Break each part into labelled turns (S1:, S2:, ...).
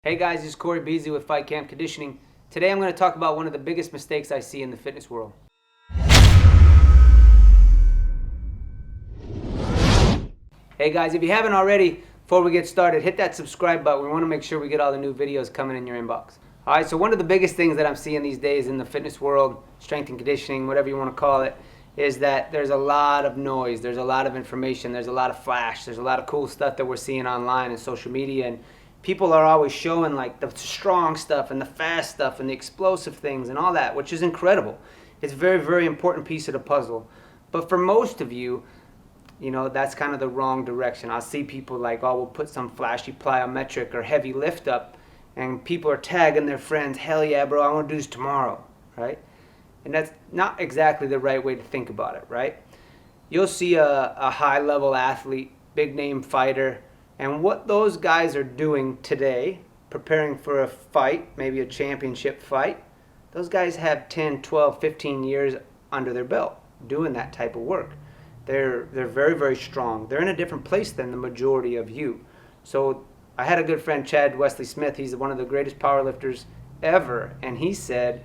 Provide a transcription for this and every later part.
S1: Hey guys, this is Corey Beasley with Fight Camp Conditioning. Today I'm going to talk about one of the biggest mistakes I see in the fitness world. Hey guys, if you haven't already, before we get started, hit that subscribe button. We want to make sure we get all the new videos coming in your inbox. Alright, so one of the biggest things that I'm seeing these days in the fitness world, strength and conditioning, whatever you want to call it, is that there's a lot of noise, there's a lot of information, there's a lot of flash, there's a lot of cool stuff that we're seeing online and social media, and people are always showing like the strong stuff and the fast stuff and the explosive things and all that, which is incredible. It's a very, very important piece of the puzzle. But for most of you, that's kind of the wrong direction. I'll see people like, oh, we'll put some flashy plyometric or heavy lift up, and people are tagging their friends, hell yeah, bro, I want to do this tomorrow, right? And that's not exactly the right way to think about it, right? You'll see a high-level athlete, big-name fighter, and what those guys are doing today, preparing for a fight, maybe a championship fight, those guys have 10, 12, 15 years under their belt doing that type of work. They're very, very strong. They're in a different place than the majority of you. So I had a good friend, Chad Wesley Smith. He's one of the greatest powerlifters ever, and he said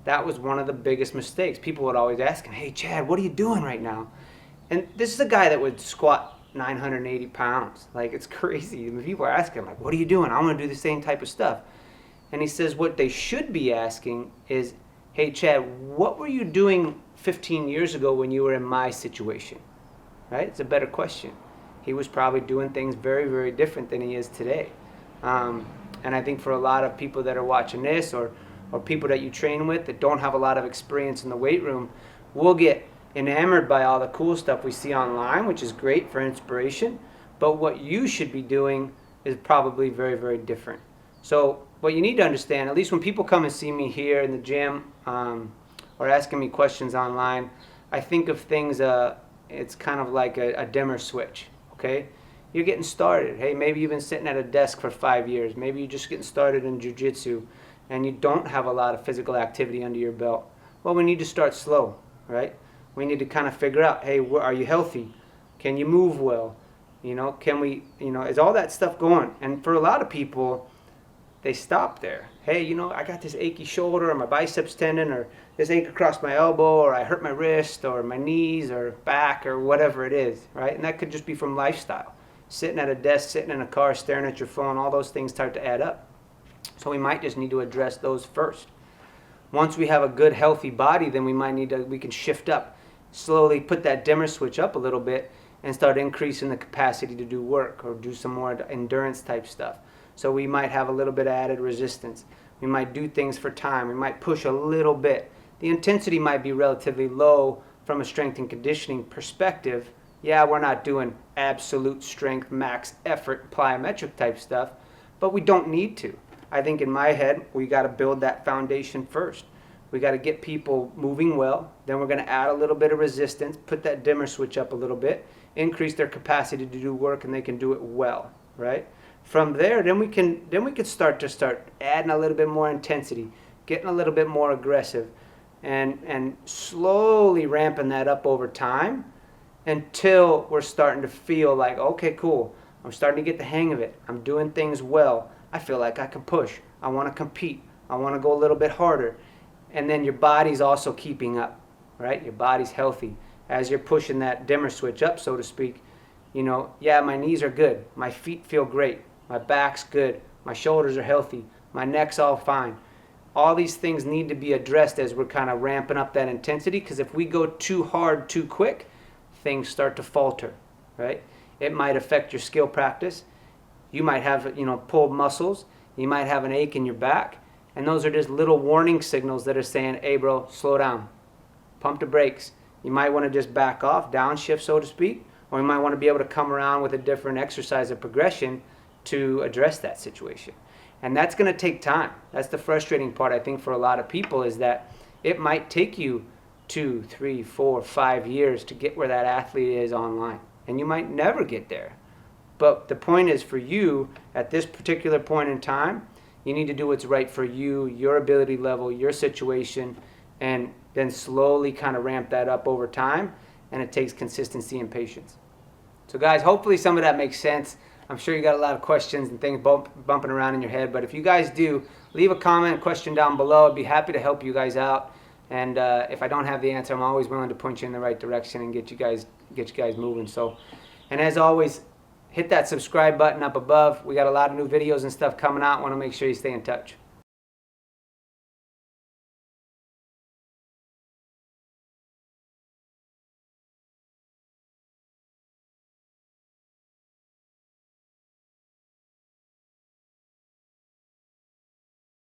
S1: that was one of the biggest mistakes. People would always ask him, hey, Chad, what are you doing right now? And this is a guy that would squat 980 pounds. Like, it's crazy. People are asking, like, what are you doing? I want to do the same type of stuff. And he says what they should be asking is, hey, Chad, what were you doing 15 years ago when you were in my situation? Right? It's a better question. He was probably doing things very, very different than he is today. And I think for a lot of people that are watching this, or people that you train with that don't have a lot of experience in the weight room, will get enamored by all the cool stuff we see online, which is great for inspiration, but what you should be doing is probably very, very different. So what you need to understand, at least when people come and see me here in the gym, or asking me questions online, I think of things, it's kind of like a dimmer switch, okay? You're getting started. Hey, maybe you've been sitting at a desk for 5 years. Maybe you're just getting started in jiu-jitsu and you don't have a lot of physical activity under your belt. Well, we need to start slow, right? We need to kind of figure out, hey, are you healthy? Can you move well? Can we, is all that stuff going? And for a lot of people, they stop there. Hey, I got this achy shoulder or my biceps tendon or this ache across my elbow or I hurt my wrist or my knees or back or whatever it is, right? And that could just be from lifestyle. Sitting at a desk, sitting in a car, staring at your phone, all those things start to add up. So we might just need to address those first. Once we have a good, healthy body, then we can shift up, slowly put that dimmer switch up a little bit and start increasing the capacity to do work or do some more endurance type stuff. So we might have a little bit of added resistance. We might do things for time. We might push a little bit. The intensity might be relatively low from a strength and conditioning perspective. Yeah, we're not doing absolute strength, max effort, plyometric type stuff, but we don't need to. I think in my head, we got to build that foundation first. We got to get people moving well. Then we're going to add a little bit of resistance, put that dimmer switch up a little bit, increase their capacity to do work, and they can do it well, right? From there, then we can start adding a little bit more intensity, getting a little bit more aggressive, and slowly ramping that up over time until we're starting to feel like, okay, cool, I'm starting to get the hang of it. I'm doing things well. I feel like I can push. I want to compete. I want to go a little bit harder. And then your body's also keeping up, right? Your body's healthy. As you're pushing that dimmer switch up, so to speak, yeah, my knees are good. My feet feel great. My back's good. My shoulders are healthy. My neck's all fine. All these things need to be addressed as we're kind of ramping up that intensity, because if we go too hard, too quick, things start to falter, right? It might affect your skill practice. You might have, pulled muscles. You might have an ache in your back. And those are just little warning signals that are saying, hey, bro, slow down. Pump the brakes. You might want to just back off, downshift, so to speak. Or you might want to be able to come around with a different exercise or progression to address that situation. And that's going to take time. That's the frustrating part, I think, for a lot of people, is that it might take you 2, 3, 4, 5 years to get where that athlete is online. And you might never get there. But the point is, for you, at this particular point in time, you need to do what's right for you, your ability level, your situation, and then slowly kind of ramp that up over time. And it takes consistency and patience. So guys, hopefully some of that makes sense. I'm sure you got a lot of questions and things bumping around in your head. But if you guys do, leave a comment, question down below. I'd be happy to help you guys out. And if I don't have the answer, I'm always willing to point you in the right direction and get you guys moving. So, and as always, hit that subscribe button up above. We got a lot of new videos and stuff coming out. Want to make sure you stay in touch.